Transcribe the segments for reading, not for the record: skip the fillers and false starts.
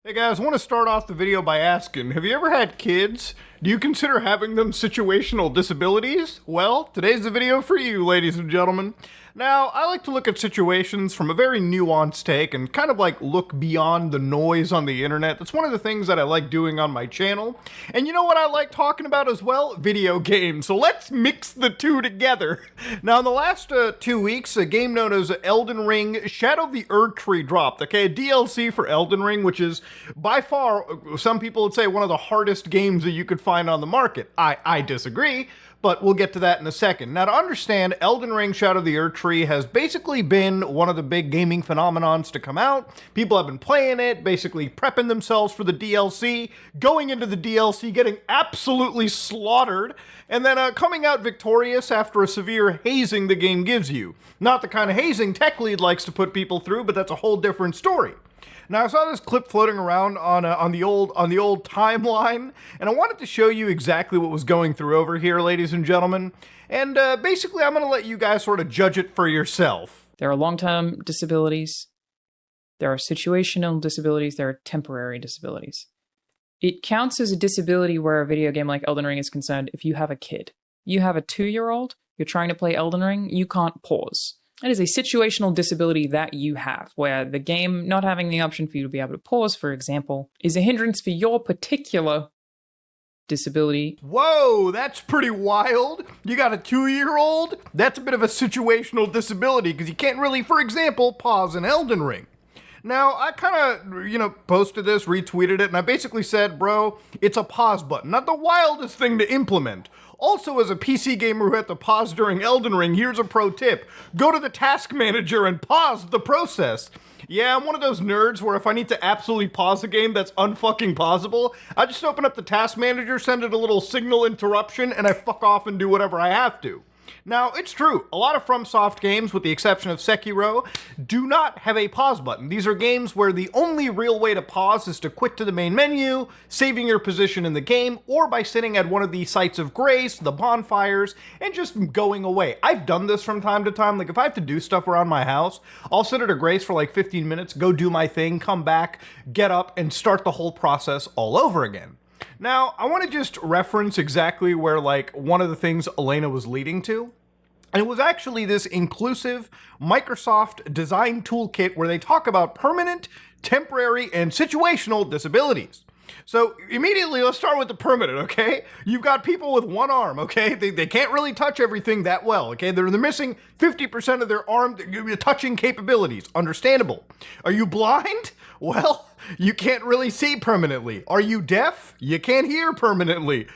Hey guys, I want to start off the video by asking, have you ever had kids? Do you consider having them situational disabilities? Well, today's the video for you, ladies and gentlemen. Now, I like to look at situations from a very nuanced take and kind of like look beyond the noise on the internet. That's one of the things that I like doing on my channel. And you know what I like talking about as well? Video games. So let's mix the two together. Now, in the last 2 weeks, a game known as Elden Ring Shadow of the Erdtree dropped, okay? A DLC for Elden Ring, which is by far, some people would say, one of the hardest games that you could find on the market. I disagree, but we'll get to that in a second. Now, to understand, Elden Ring Shadow of the Erdtree has basically been one of the big gaming phenomenons to come out. People have been playing it, basically prepping themselves for the DLC, going into the DLC, getting absolutely slaughtered, and then coming out victorious after a severe hazing the game gives you. Not the kind of hazing Tech Lead likes to put people through, but that's a whole different story. Now, I saw this clip floating around on the old timeline, and I wanted to show you exactly what was going through over here, ladies and gentlemen. And basically, I'm going to let you guys sort of judge it for yourself. There are long-term disabilities, there are situational disabilities, there are temporary disabilities. It counts as a disability where a video game like Elden Ring is concerned if you have a kid. You have a 2-year-old, you're trying to play Elden Ring, you can't pause. It is a situational disability that you have, where the game not having the option for you to be able to pause, for example, is a hindrance for your particular disability. Whoa, that's pretty wild. You got a 2-year-old? That's a bit of a situational disability, because you can't really, for example, pause an Elden Ring. Now, I kind of, posted this, retweeted it, and I basically said, bro, it's a pause button. Not the wildest thing to implement. Also, as a PC gamer who had to pause during Elden Ring, here's a pro tip. Go to the task manager and pause the process. Yeah, I'm one of those nerds where if I need to absolutely pause a game that's unfucking pausable, I just open up the task manager, send it a little signal interruption, and I fuck off and do whatever I have to. Now, it's true, a lot of FromSoft games, with the exception of Sekiro, do not have a pause button. These are games where the only real way to pause is to quit to the main menu, saving your position in the game, or by sitting at one of the sites of grace, the bonfires, and just going away. I've done this from time to time. Like, if I have to do stuff around my house, I'll sit at a grace for like 15 minutes, go do my thing, come back, get up, and start the whole process all over again. Now, I want to just reference exactly where, like, one of the things Elena was leading to. And it was actually this inclusive Microsoft design toolkit where they talk about permanent, temporary, and situational disabilities. So immediately, let's start with the permanent, okay? You've got people with one arm, okay? They can't really touch everything that well, okay? They're missing 50% of their arm touching capabilities. Understandable. Are you blind? Well, you can't really see permanently. Are you deaf? You can't hear permanently.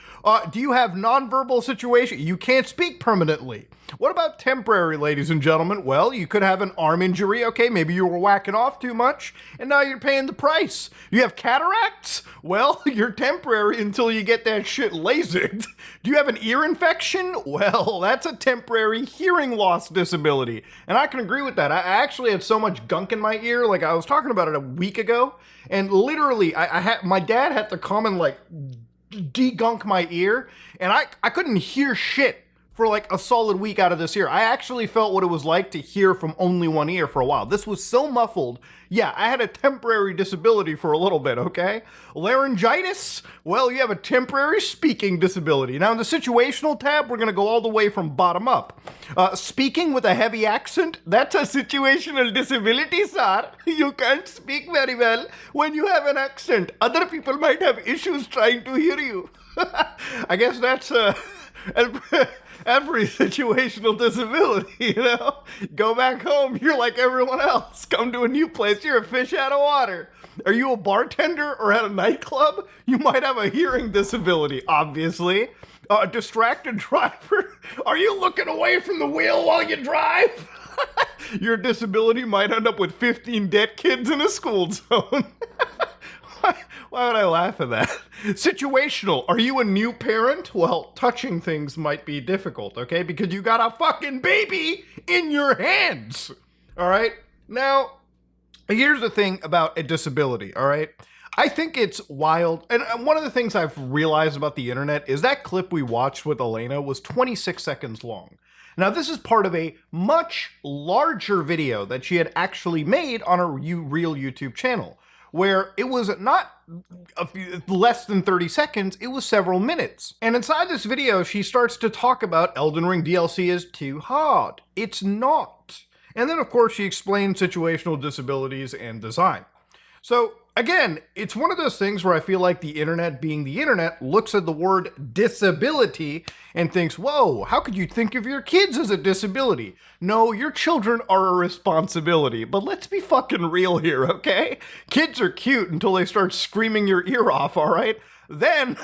Do you have nonverbal situation? You can't speak permanently. What about temporary, ladies and gentlemen? Well, you could have an arm injury, okay? Maybe you were whacking off too much, and now you're paying the price. You have cataracts? Well, you're temporary until you get that shit LASIK'd. Do you have an ear infection? Well, that's a temporary hearing loss disability. And I can agree with that. I actually had so much gunk in my ear, like I was talking about it a week ago, and literally, my dad had to come and like de-gunk my ear, and I couldn't hear shit for like a solid week out of this ear. I actually felt what it was like to hear from only one ear for a while. This was so muffled. Yeah, I had a temporary disability for a little bit, okay? Laryngitis? Well, you have a temporary speaking disability. Now in the situational tab, we're gonna go all the way from bottom up. Speaking with a heavy accent, that's a situational disability, sir. You can't speak very well when you have an accent. Other people might have issues trying to hear you. I guess that's every situational disability, Go back home, you're like everyone else. Come to a new place, you're a fish out of water. Are you a bartender or at a nightclub? You might have a hearing disability, obviously. A distracted driver? Are you looking away from the wheel while you drive? Your disability might end up with 15 dead kids in a school zone. Why would I laugh at that? Situational. Are you a new parent? Well, touching things might be difficult, okay? Because you got a fucking baby in your hands. All right? Now, here's the thing about a disability, all right? I think it's wild. And one of the things I've realized about the internet is that clip we watched with Elena was 26 seconds long. Now, this is part of a much larger video that she had actually made on her real YouTube channel, where it was not less than 30 seconds, it was several minutes. And inside this video, she starts to talk about Elden Ring DLC is too hard. It's not. And then, of course, she explained situational disabilities and design. So, again, it's one of those things where I feel like the internet, being the internet, looks at the word disability and thinks, whoa, how could you think of your kids as a disability? No, your children are a responsibility. But let's be fucking real here, okay? Kids are cute until they start screaming your ear off, all right? Then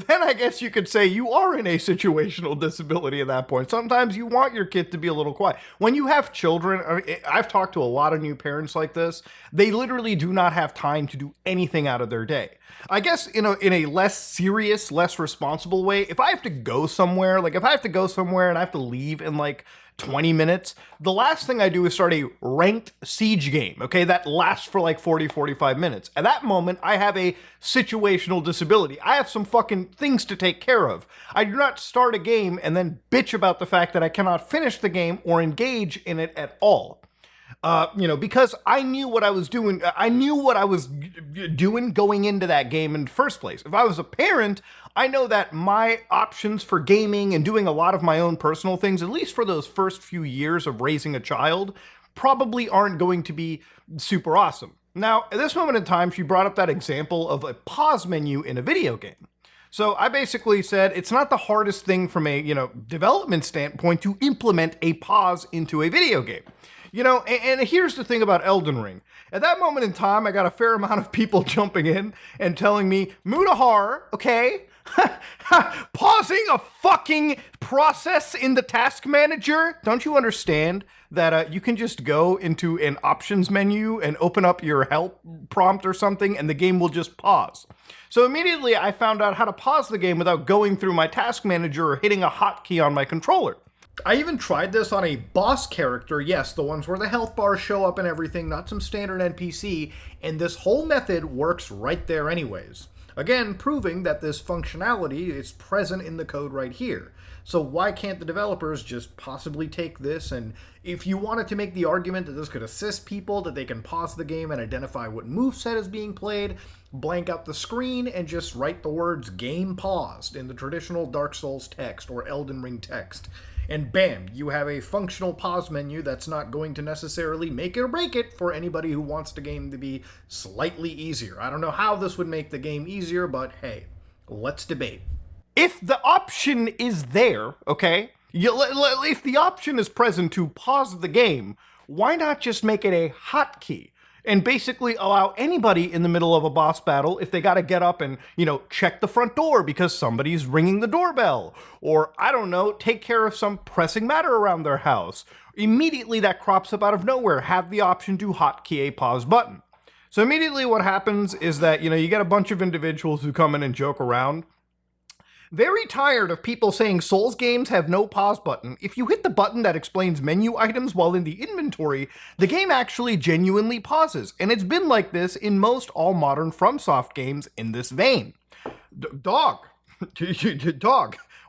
I guess you could say you are in a situational disability at that point. Sometimes you want your kid to be a little quiet. When you have children, I've talked to a lot of new parents like this, they literally do not have time to do anything out of their day. I guess in a less serious, less responsible way, if I have to go somewhere, and I have to leave in like 20 minutes, the last thing I do is start a ranked siege game, okay? That lasts for like 40, 45 minutes. At that moment, I have a situational disability. I have some fucking things to take care of. I do not start a game and then bitch about the fact that I cannot finish the game or engage in it at all. Because I knew what I was doing. I knew what I was doing going into that game in the first place. If I was a parent, I know that my options for gaming and doing a lot of my own personal things, at least for those first few years of raising a child, probably aren't going to be super awesome. Now, at this moment in time, she brought up that example of a pause menu in a video game. So I basically said it's not the hardest thing from a, development standpoint to implement a pause into a video game. And here's the thing about Elden Ring. At that moment in time, I got a fair amount of people jumping in and telling me, Mutahar, okay? Pausing a fucking process in the task manager? Don't you understand that you can just go into an options menu and open up your help prompt or something and the game will just pause? So immediately I found out how to pause the game without going through my task manager or hitting a hotkey on my controller. I even tried this on a boss character, yes, the ones where the health bars show up and everything, not some standard NPC, and this whole method works right there anyways. Again, proving that this functionality is present in the code right here. So why can't the developers just possibly take this, and if you wanted to make the argument that this could assist people, that they can pause the game and identify what moveset is being played, blank out the screen and just write the words game paused in the traditional Dark Souls text or Elden Ring text. And bam, you have a functional pause menu that's not going to necessarily make it or break it for anybody who wants the game to be slightly easier. I don't know how this would make the game easier, but hey, let's debate. If the option is there, okay, if the option is present to pause the game, why not just make it a hotkey? And basically allow anybody in the middle of a boss battle, if they gotta get up and, check the front door because somebody's ringing the doorbell, or, I don't know, take care of some pressing matter around their house. Immediately that crops up out of nowhere, have the option to hotkey a pause button. So immediately what happens is that, you get a bunch of individuals who come in and joke around. Very tired of people saying Souls games have no pause button. If you hit the button that explains menu items while in the inventory, the game actually genuinely pauses, and it's been like this in most all modern FromSoft games in this vein. Dog,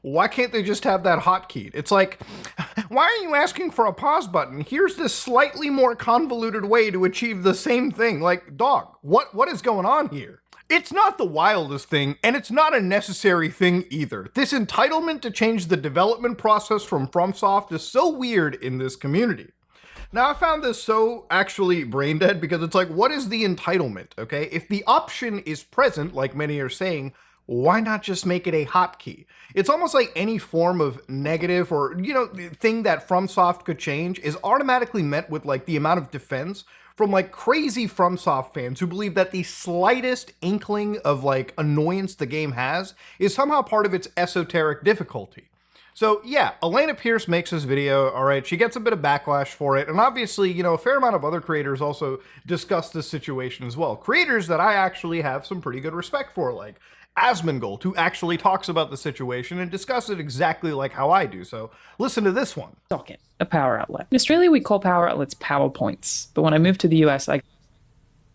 why can't they just have that hotkey? It's like, why are you asking for a pause button? Here's this slightly more convoluted way to achieve the same thing. Like, dog, what is going on here? It's not the wildest thing, and it's not a necessary thing either. This entitlement to change the development process from FromSoft is so weird in this community. Now, I found this so actually brain dead because it's like, what is the entitlement, okay? If the option is present, like many are saying, why not just make it a hotkey? It's almost like any form of negative or, thing that FromSoft could change is automatically met with like the amount of defense from like crazy FromSoft fans who believe that the slightest inkling of like annoyance the game has is somehow part of its esoteric difficulty. So yeah, Elena Pierce makes this video, all right, she gets a bit of backlash for it, and obviously, a fair amount of other creators also discuss this situation as well. Creators that I actually have some pretty good respect for, like Asmongold, who actually talks about the situation and discusses it exactly like how I do. So listen to this one. Socket, a power outlet. In Australia, we call power outlets PowerPoints. But when I moved to the US,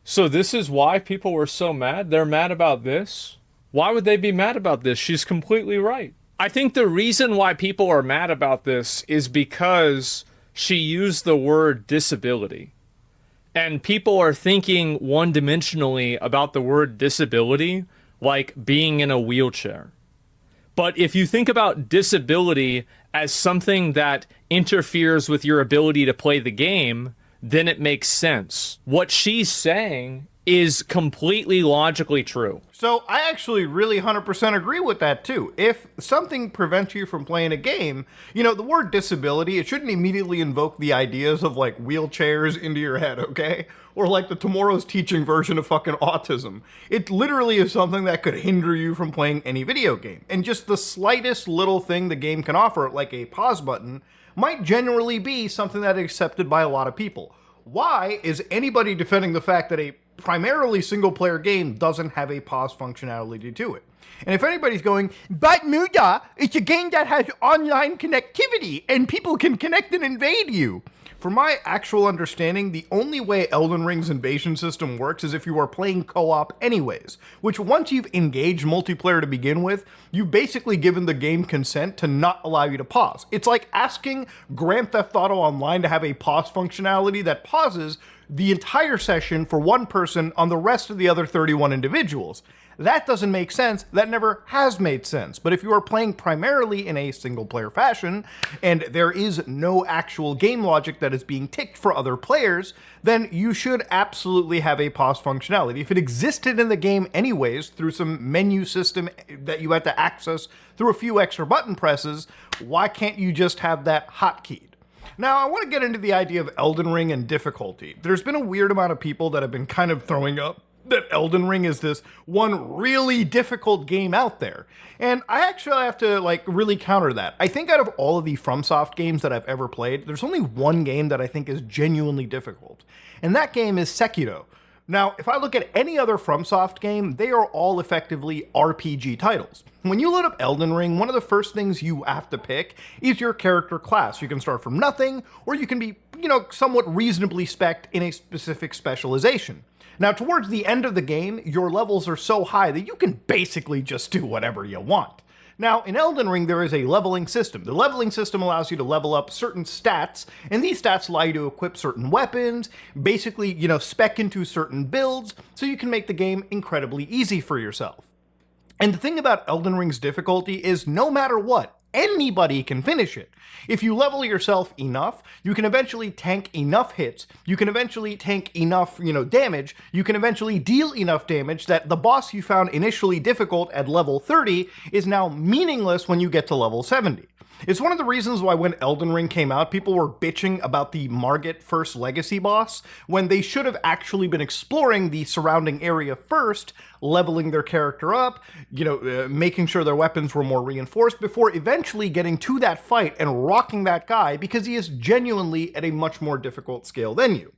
So this is why people were so mad? They're mad about this? Why would they be mad about this? She's completely right. I think the reason why people are mad about this is because she used the word disability. And people are thinking one-dimensionally about the word disability, like being in a wheelchair. But if you think about disability as something that interferes with your ability to play the game, then it makes sense. What she's saying is completely logically true. So I actually really 100% agree with that too. If something prevents you from playing a game, the word disability, it shouldn't immediately invoke the ideas of like wheelchairs into your head, okay? Or like the Tomorrow's Teaching version of fucking autism. It literally is something that could hinder you from playing any video game. And just the slightest little thing the game can offer, like a pause button, might generally be something that is accepted by a lot of people. Why is anybody defending the fact that a primarily single-player game doesn't have a pause functionality to it? And if anybody's going, but Muda, it's a game that has online connectivity and people can connect and invade you. From my actual understanding, the only way Elden Ring's invasion system works is if you are playing co-op anyways, which once you've engaged multiplayer to begin with, you've basically given the game consent to not allow you to pause. It's like asking Grand Theft Auto Online to have a pause functionality that pauses the entire session for one person on the rest of the other 31 individuals. That doesn't make sense. That never has made sense. But if you are playing primarily in a single-player fashion, and there is no actual game logic that is being ticked for other players, then you should absolutely have a pause functionality. If it existed in the game anyways, through some menu system that you had to access through a few extra button presses, why can't you just have that hotkeyed? Now, I want to get into the idea of Elden Ring and difficulty. There's been a weird amount of people that have been kind of throwing up that Elden Ring is this one really difficult game out there. And I actually have to really counter that. I think out of all of the FromSoft games that I've ever played, there's only one game that I think is genuinely difficult. And that game is Sekiro. Now, if I look at any other FromSoft game, they are all effectively RPG titles. When you load up Elden Ring, one of the first things you have to pick is your character class. You can start from nothing, or you can be, somewhat reasonably spec'd in a specific specialization. Now, towards the end of the game, your levels are so high that you can basically just do whatever you want. Now, in Elden Ring, there is a leveling system. The leveling system allows you to level up certain stats, and these stats allow you to equip certain weapons, basically, spec into certain builds, so you can make the game incredibly easy for yourself. And the thing about Elden Ring's difficulty is no matter what, anybody can finish it. If you level yourself enough, you can eventually tank enough hits, you can eventually tank enough, damage, you can eventually deal enough damage that the boss you found initially difficult at level 30 is now meaningless when you get to level 70. It's one of the reasons why when Elden Ring came out, people were bitching about the Margit first legacy boss, when they should have actually been exploring the surrounding area first, leveling their character up, making sure their weapons were more reinforced before eventually getting to that fight and rocking that guy, because he is genuinely at a much more difficult scale than you.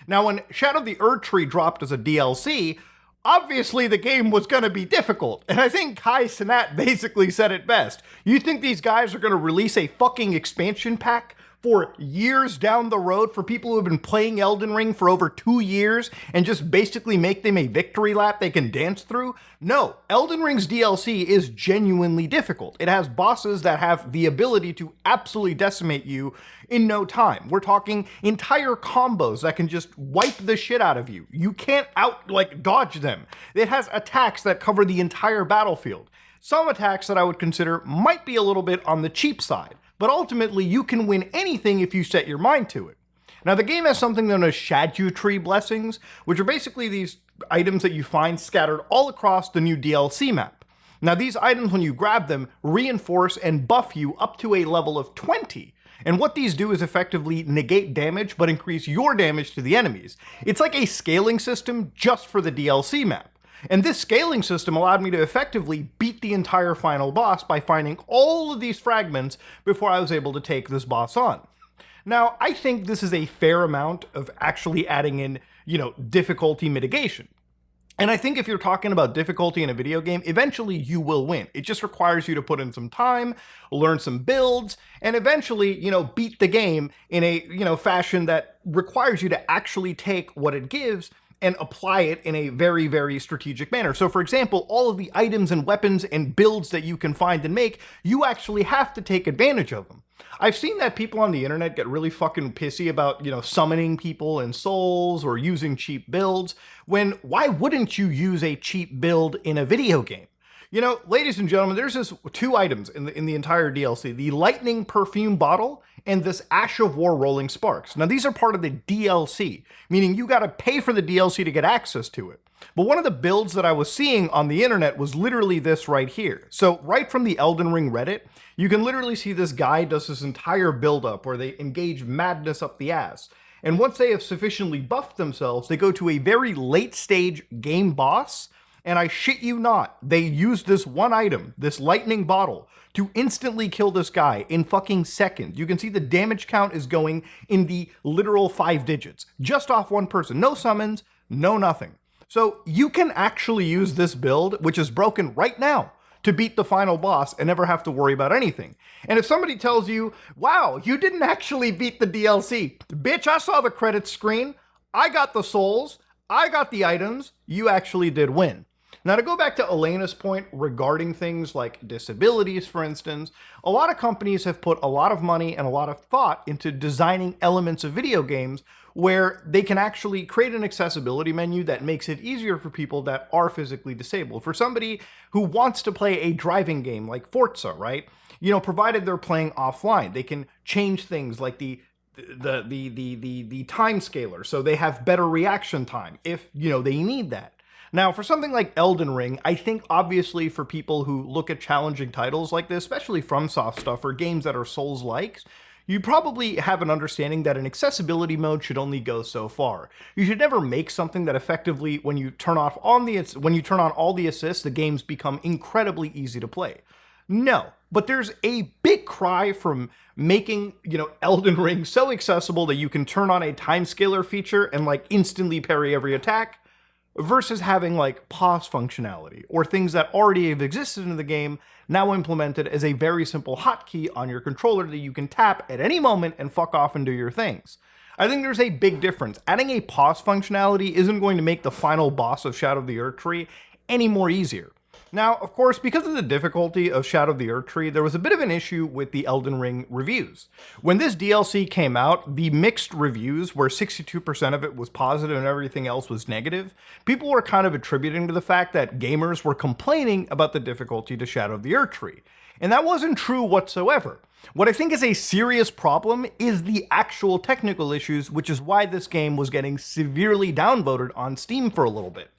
Now, when Shadow of the Erdtree dropped as a DLC, obviously the game was going to be difficult, and I think Kai Cenat basically said it best. You think these guys are going to release a fucking expansion pack for years down the road for people who have been playing Elden Ring for over 2 years and just basically make them a victory lap they can dance through? No, Elden Ring's DLC is genuinely difficult. It has bosses that have the ability to absolutely decimate you in no time. We're talking entire combos that can just wipe the shit out of you. You can't dodge them. It has attacks that cover the entire battlefield. Some attacks that I would consider might be a little bit on the cheap side, but ultimately you can win anything if you set your mind to it. Now, the game has something known as Shadyu Tree Blessings, which are basically these items that you find scattered all across the new DLC map. Now, these items, when you grab them, reinforce and buff you up to a level of 20. And what these do is effectively negate damage, but increase your damage to the enemies. It's like a scaling system just for the DLC map. And this scaling system allowed me to effectively beat the entire final boss by finding all of these fragments before I was able to take this boss on. Now, I think this is a fair amount of actually adding in, difficulty mitigation. And I think if you're talking about difficulty in a video game, eventually you will win. It just requires you to put in some time, learn some builds, and eventually, beat the game in a, fashion that requires you to actually take what it gives and apply it in a very, very strategic manner. So for example, all of the items and weapons and builds that you can find and make, you actually have to take advantage of them. I've seen that people on the internet get really fucking pissy about, summoning people in souls or using cheap builds, when why wouldn't you use a cheap build in a video game? Ladies and gentlemen, there's just two items in the entire DLC: the lightning perfume bottle and this Ash of War rolling sparks. Now, these are part of the DLC, meaning you gotta pay for the DLC to get access to it. But one of the builds that I was seeing on the internet was literally this right here. So right from the Elden Ring Reddit, you can literally see this guy does this entire build up where they engage madness up the ass. And once they have sufficiently buffed themselves, they go to a very late stage game boss. And I shit you not, they used this one item, this lightning bottle, to instantly kill this guy in fucking seconds. You can see the damage count is going in the literal 5 digits, just off one person. No summons, no nothing. So you can actually use this build, which is broken right now, to beat the final boss and never have to worry about anything. And if somebody tells you, wow, you didn't actually beat the DLC, bitch, I saw the credits screen, I got the souls, I got the items, you actually did win. Now, to go back to Elena's point regarding things like disabilities, for instance, a lot of companies have put a lot of money and a lot of thought into designing elements of video games where they can actually create an accessibility menu that makes it easier for people that are physically disabled. For somebody who wants to play a driving game like Forza, right? Provided they're playing offline, they can change things like the time scaler, so they have better reaction time if, they need that. Now, for something like Elden Ring, I think obviously for people who look at challenging titles like this, especially FromSoft stuff or games that are Souls-like, you probably have an understanding that an accessibility mode should only go so far. You should never make something that effectively, when you turn on all the assists, the games become incredibly easy to play. No, but there's a big cry from making, Elden Ring so accessible that you can turn on a time scaler feature and instantly parry every attack, versus having pause functionality or things that already have existed in the game now implemented as a very simple hotkey on your controller that you can tap at any moment and fuck off and do your things. I think there's a big difference. Adding a pause functionality isn't going to make the final boss of Shadow of the Erdtree any more easier. Now, of course, because of the difficulty of Shadow of the Erdtree, there was a bit of an issue with the Elden Ring reviews. When this DLC came out, the mixed reviews, where 62% of it was positive and everything else was negative, people were kind of attributing to the fact that gamers were complaining about the difficulty to Shadow of the Erdtree. And that wasn't true whatsoever. What I think is a serious problem is the actual technical issues, which is why this game was getting severely downvoted on Steam for a little bit.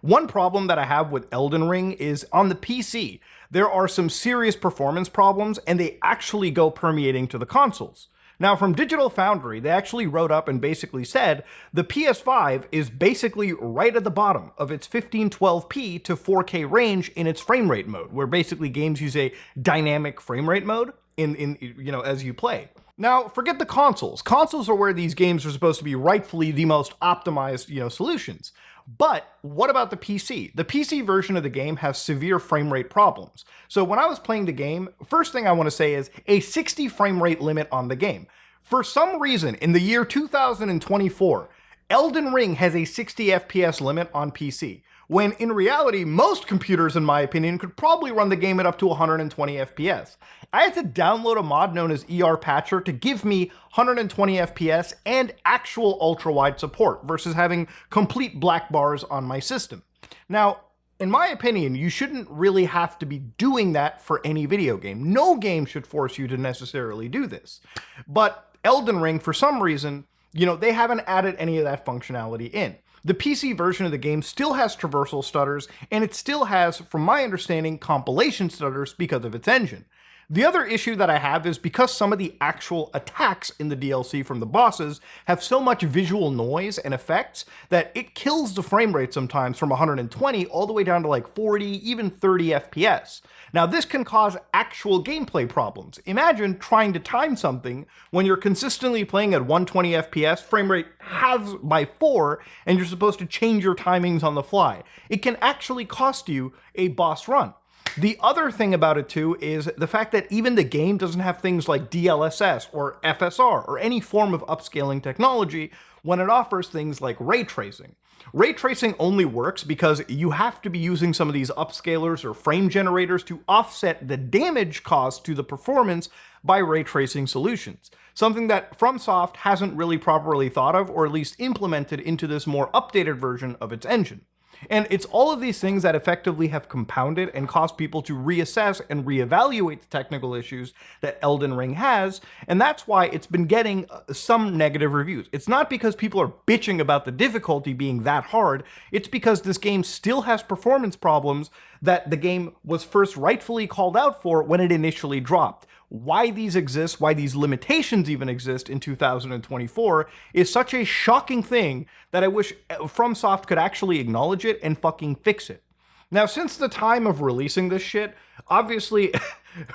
One problem that I have with Elden Ring is on the PC, there are some serious performance problems and they actually go permeating to the consoles. Now, from Digital Foundry, they actually wrote up and basically said the PS5 is basically right at the bottom of its 1512p to 4K range in its frame rate mode, where basically games use a dynamic frame rate mode as you play. Now, forget the consoles. Consoles are where these games are supposed to be rightfully the most optimized, solutions. But what about the PC? The PC version of the game has severe frame rate problems. So when I was playing the game, first thing I want to say is a 60 frame rate limit on the game. For some reason, in the year 2024, Elden Ring has a 60 FPS limit on PC, when in reality, most computers, in my opinion, could probably run the game at up to 120 FPS. I had to download a mod known as ER Patcher to give me 120 FPS and actual ultra-wide support versus having complete black bars on my system. Now, in my opinion, you shouldn't really have to be doing that for any video game. No game should force you to necessarily do this. But Elden Ring, for some reason, they haven't added any of that functionality in. The PC version of the game still has traversal stutters, and it still has, from my understanding, compilation stutters because of its engine. The other issue that I have is because some of the actual attacks in the DLC from the bosses have so much visual noise and effects that it kills the frame rate sometimes from 120 all the way down to 40, even 30 FPS. Now, this can cause actual gameplay problems. Imagine trying to time something when you're consistently playing at 120 FPS, frame rate halves by 4, and you're supposed to change your timings on the fly. It can actually cost you a boss run. The other thing about it too is the fact that even the game doesn't have things like DLSS or FSR or any form of upscaling technology when it offers things like ray tracing. Ray tracing only works because you have to be using some of these upscalers or frame generators to offset the damage caused to the performance by ray tracing solutions, something that FromSoft hasn't really properly thought of or at least implemented into this more updated version of its engine. And it's all of these things that effectively have compounded and caused people to reassess and reevaluate the technical issues that Elden Ring has, and that's why it's been getting some negative reviews. It's not because people are bitching about the difficulty being that hard, it's because this game still has performance problems that the game was first rightfully called out for when it initially dropped. Why these exist, why these limitations even exist in 2024 is such a shocking thing that I wish FromSoft could actually acknowledge it and fucking fix it. Now, since the time of releasing this shit, obviously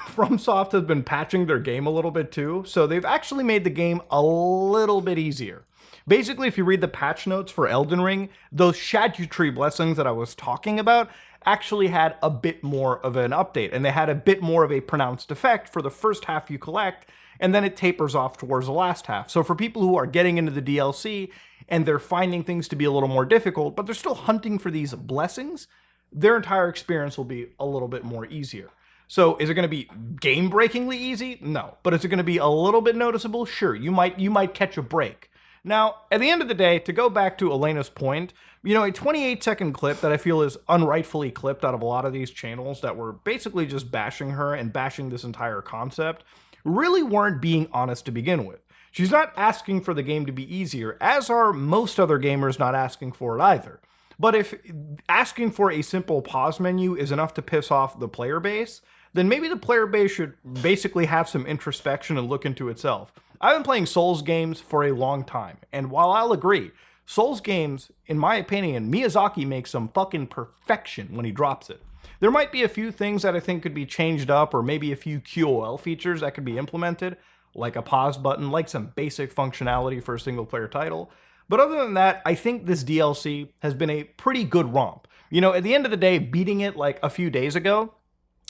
FromSoft has been patching their game a little bit too, so they've actually made the game a little bit easier. Basically, if you read the patch notes for Elden Ring, those Shadow Tree blessings that I was talking about actually had a bit more of an update, and they had a bit more of a pronounced effect for the first half you collect, and then it tapers off towards the last half. So for people who are getting into the DLC and they're finding things to be a little more difficult, but they're still hunting for these blessings, their entire experience will be a little bit more easier. So is it going to be game-breakingly easy? No. But is it going to be a little bit noticeable? Sure, you might catch a break. Now, at the end of the day, to go back to Elena's point, a 28-second clip that I feel is unrightfully clipped out of a lot of these channels that were basically just bashing her and bashing this entire concept really weren't being honest to begin with. She's not asking for the game to be easier, as are most other gamers not asking for it either. But if asking for a simple pause menu is enough to piss off the player base, then maybe the player base should basically have some introspection and look into itself. I've been playing Souls games for a long time, and while I'll agree, Souls games, in my opinion, Miyazaki makes some fucking perfection when he drops it. There might be a few things that I think could be changed up, or maybe a few QOL features that could be implemented, like a pause button, like some basic functionality for a single-player title. But other than that, I think this DLC has been a pretty good romp. At the end of the day, beating it like a few days ago,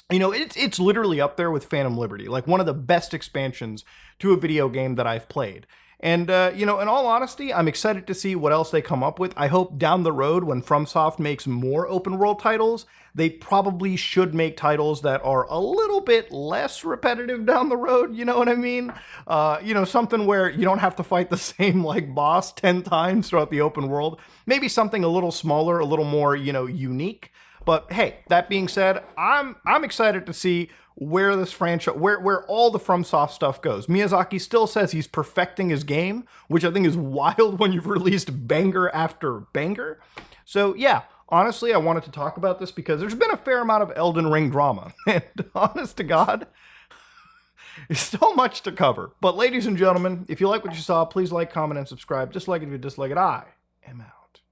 it's literally up there with Phantom Liberty, like one of the best expansions to a video game that I've played. And, in all honesty, I'm excited to see what else they come up with. I hope down the road, when FromSoft makes more open world titles, they probably should make titles that are a little bit less repetitive down the road, you know what I mean? Something where you don't have to fight the same, boss 10 times throughout the open world. Maybe something a little smaller, a little more, unique. But hey, that being said, I'm excited to see where this franchise, where all the FromSoft stuff goes. Miyazaki still says he's perfecting his game, which I think is wild when you've released banger after banger. So yeah, honestly, I wanted to talk about this because there's been a fair amount of Elden Ring drama. And honest to God, there's so much to cover. But ladies and gentlemen, if you like what you saw, please like, comment, and subscribe. Dislike it if you dislike it. I am out.